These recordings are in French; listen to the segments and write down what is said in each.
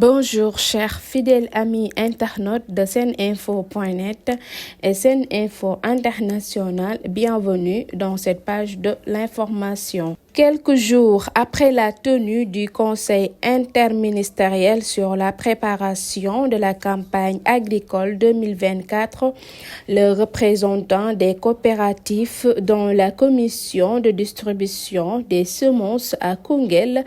Bonjour chers fidèles amis internautes de seninfo.net et Seninfo International, bienvenue dans cette page de l'information. Quelques jours après la tenue du Conseil interministériel sur la préparation de la campagne agricole 2024, le représentant des coopératifs dans la commission de distribution des semences à Koungheul,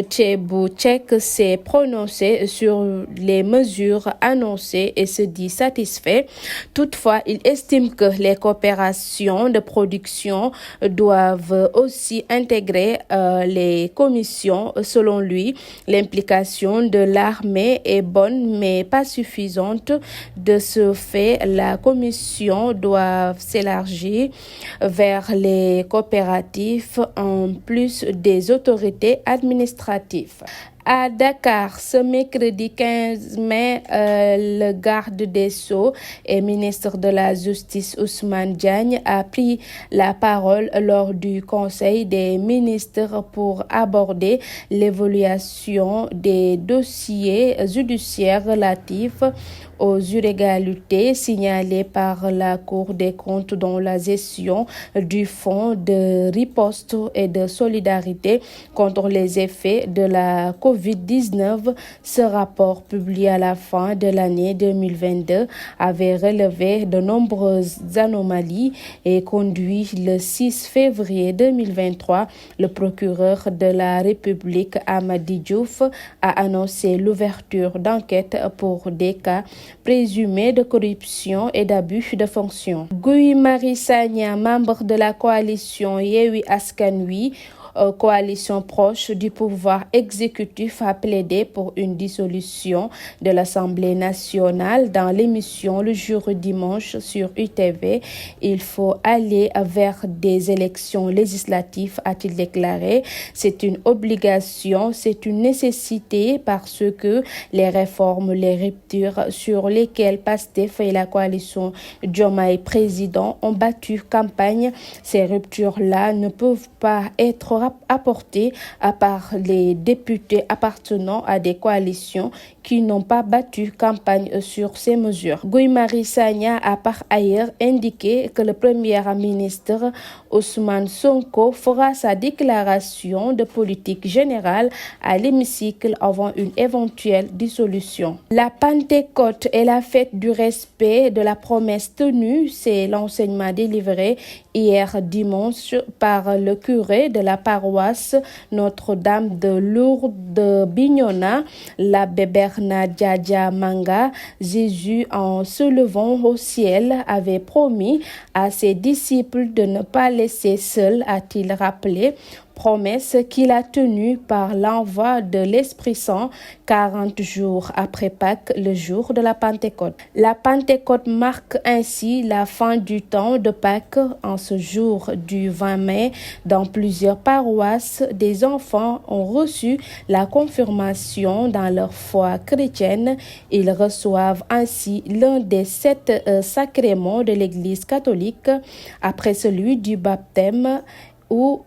Thiebu Tchek, s'est prononcé sur les mesures annoncées et se dit satisfait. Toutefois, il estime que les coopérations de production doivent aussi intégrer les commissions. Selon lui, l'implication de l'armée est bonne mais pas suffisante. De ce fait, la commission doit s'élargir vers les coopératives en plus des autorités administratives. À Dakar, ce mercredi 15 mai, le garde des Sceaux et ministre de la Justice Ousmane Diagne a pris la parole lors du Conseil des ministres pour aborder l'évaluation des dossiers judiciaires relatifs aux irrégularités signalées par la Cour des comptes dans la gestion du Fonds de riposte et de solidarité contre les effets de la COVID-19. Ce rapport, publié à la fin de l'année 2022, avait relevé de nombreuses anomalies et conduit le 6 février 2023, le procureur de la République, Amady Diouf, a annoncé l'ouverture d'enquêtes pour des cas présumés de corruption et d'abus de fonction. Guy Marius Sagna, membre de la coalition Yewwi Askan Wi, coalition proche du pouvoir exécutif, a plaidé pour une dissolution de l'Assemblée nationale. Dans l'émission Le Jour Dimanche sur UTV, il faut aller vers des élections législatives, a-t-il déclaré. C'est une obligation, c'est une nécessité parce que les réformes, les ruptures sur lesquelles Pastef et la coalition Diomaye président ont battu campagne, ces ruptures-là ne peuvent pas être apportées à part les députés appartenant à des coalitions qui n'ont pas battu campagne sur ces mesures. Guy Marius Sagna a par ailleurs indiqué que le premier ministre Ousmane Sonko fera sa déclaration de politique générale à l'hémicycle avant une éventuelle dissolution. La Pentecôte est la fête du respect de la promesse tenue, c'est l'enseignement délivré hier dimanche par le curé de la paroisse Notre-Dame de Lourdes de Bignona, l'abbé Bernard Djadja Manga. Jésus, en se levant au ciel, avait promis à ses disciples de ne pas laisser seuls, a-t-il rappelé, promesse qu'il a tenue par l'envoi de l'Esprit Saint 40 jours après Pâques, le jour de la Pentecôte. La Pentecôte marque ainsi la fin du temps de Pâques. En ce jour du 20 mai, dans plusieurs paroisses, des enfants ont reçu la confirmation dans leur foi chrétienne. Ils reçoivent ainsi l'un des 7 sacrements de l'Église catholique après celui du baptême ou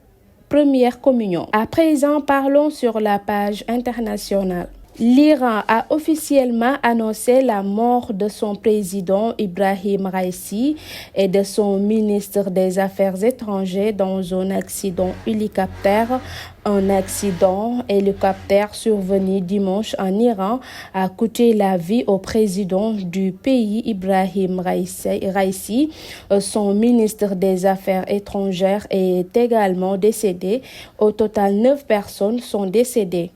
première communion. À présent, parlons sur la page internationale. L'Iran a officiellement annoncé la mort de son président Ibrahim Raïssi et de son ministre des Affaires étrangères dans un accident hélicoptère. Un accident hélicoptère survenu dimanche en Iran a coûté la vie au président du pays, Ibrahim Raïssi. Son ministre des Affaires étrangères est également décédé. Au total, 9 personnes sont décédées.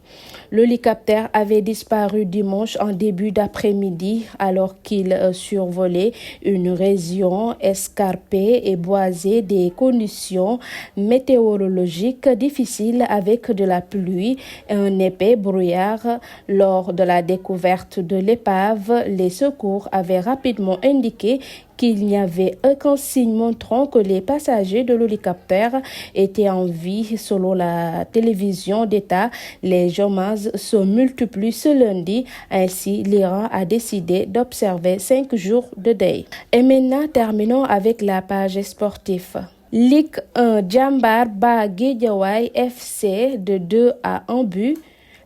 L'hélicoptère avait disparu dimanche en début d'après-midi alors qu'il survolait une région escarpée et boisée, des conditions météorologiques difficiles avec de la pluie et un épais brouillard. Lors de la découverte de l'épave, les secours avaient rapidement indiqué qu'il n'y avait aucun signe montrant que les passagers de l'hélicoptère étaient en vie. Selon la télévision d'État, les hommages se multiplient ce lundi. Ainsi, l'Iran a décidé d'observer 5 jours de deuil. Et maintenant, terminons avec la page sportive. Ligue 1, Jambar bat Guédiawaye FC de 2-1 but.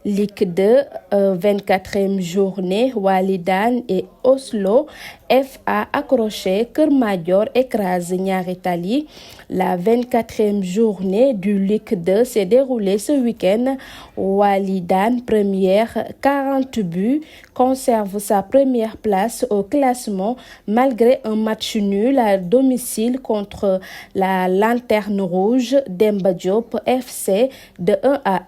Ligue 2, 24e journée, Walidane et Oslo FA accroché, Keur Madior écrase Niary Tally. La 24e journée du Ligue 2 s'est déroulée ce week-end. Walidane, première, 40 buts, conserve sa première place au classement malgré un match nul à domicile contre la Lanterne Rouge Demba Diop FC de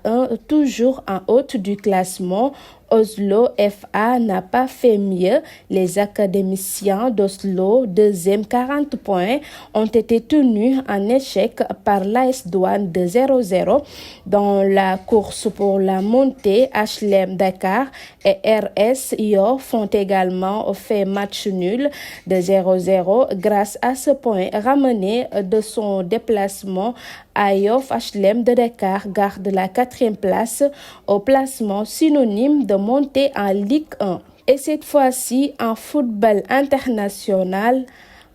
1-1, toujours en haut du classement. Oslo FA n'a pas fait mieux. Les académiciens d'Oslo, deuxième 40 points, ont été tenus en échec par l'AS Douanes de 0-0. Dans la course pour la montée, HLM Dakar et RS Yoff ont également fait match nul de 0-0 grâce à ce point ramené de son déplacement à Yoff. HLM de Dakar garde la 4e place au placement synonyme de montée en Ligue 1. Et cette fois-ci en football international,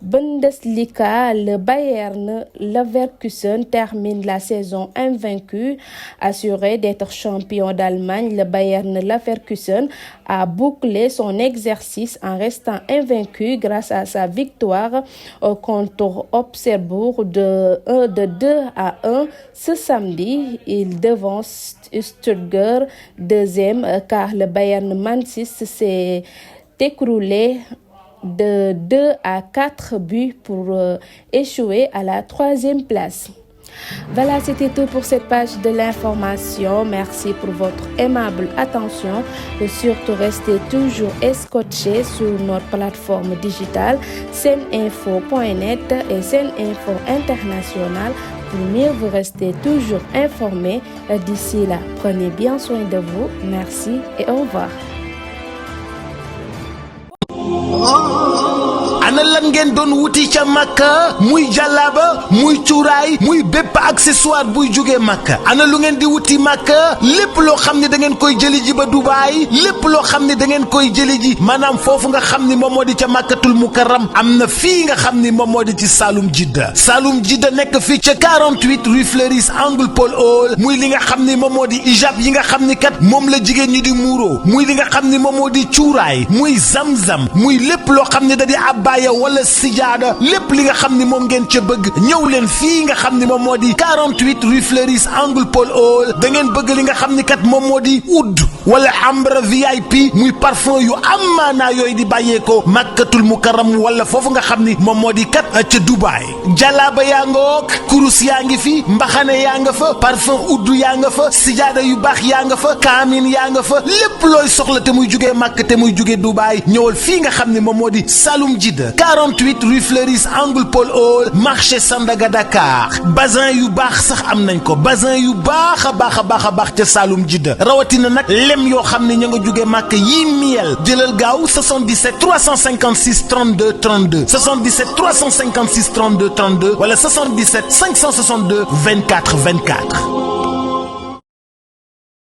Bundesliga, le Bayern Leverkusen termine la saison invaincu. Assuré d'être champion d'Allemagne, le Bayern Leverkusen a bouclé son exercice en restant invaincu grâce à sa victoire contre Augsbourg de 2-1 ce samedi. Il devance Stuttgart deuxième car le Bayern Munich s'est écroulé de 2-4 buts pour échouer à la 3e place. Voilà, c'était tout pour cette page de l'information. Merci pour votre aimable attention et surtout restez toujours scotchés sur notre plateforme digitale seninfo.net et Seninfo International pour mieux vous rester toujours informés. D'ici là, prenez bien soin de vous. Merci et au revoir. ana lan ngeen doon wuti ca Makka muy jàllaaba muy cuuraay muy bépp accessoire buy jógee Makka ana lu ngeen di wuti Makka lépp loo xam ne da ngeen koy jëli ji ba Dubaay lépp loo xam ne da ngeen koy jëli ji maanaam foofu nga xam ni moom moo di ca Makkatul Mukarram am na fii nga xam ni moom moo di ci Saloum Jidda nekk fii ca 48 rue Fleuris angle Paul Hall muy li nga xam ni moom moo di ijab yi nga xam ni kat moom la jigéen ñi di muuro muy li nga xam ni moom moo di cuuraay muy zamzam muy lépp loo xam ne da di abbaaya wala sijaada lépp li nga xam ni moom ngeen ca bëgg ñëw leen fii nga xam ni moom moo di 48 rue Fleuris angle Paul Hall da ngeen bëgg li nga xam ni kat moom moo di oud wala ambre VIP muy parfum yu am maanaa yooyu di bàyyeekoo Makkatul Mukarram wala foofu nga xam ni moom moo di kat ca Dubaay jalaaba yaa nga wook kurus yaa ngi fi mbaxane yaa nga fa parfum oud yaa nga fa sijaada yu baax yaa nga fa kaamin yaa nga fa lépp looy soxla te muy jugee Makka te muy jugee Dubaay ñëwal fii nga xam ni moom moo di Saloum Jidda 48 rue Fleuris angle Paul Hall marché Sandaga Dakar bazin yu baax sax am nañ ko bazin yu baax a baax ca Saloum Jidda rawatina nag lem yoo xam ne ña nga jóge Màkk yi miel jëlal gaaw 77 356 32 32 77 356 32 32 wala 77 562 24 24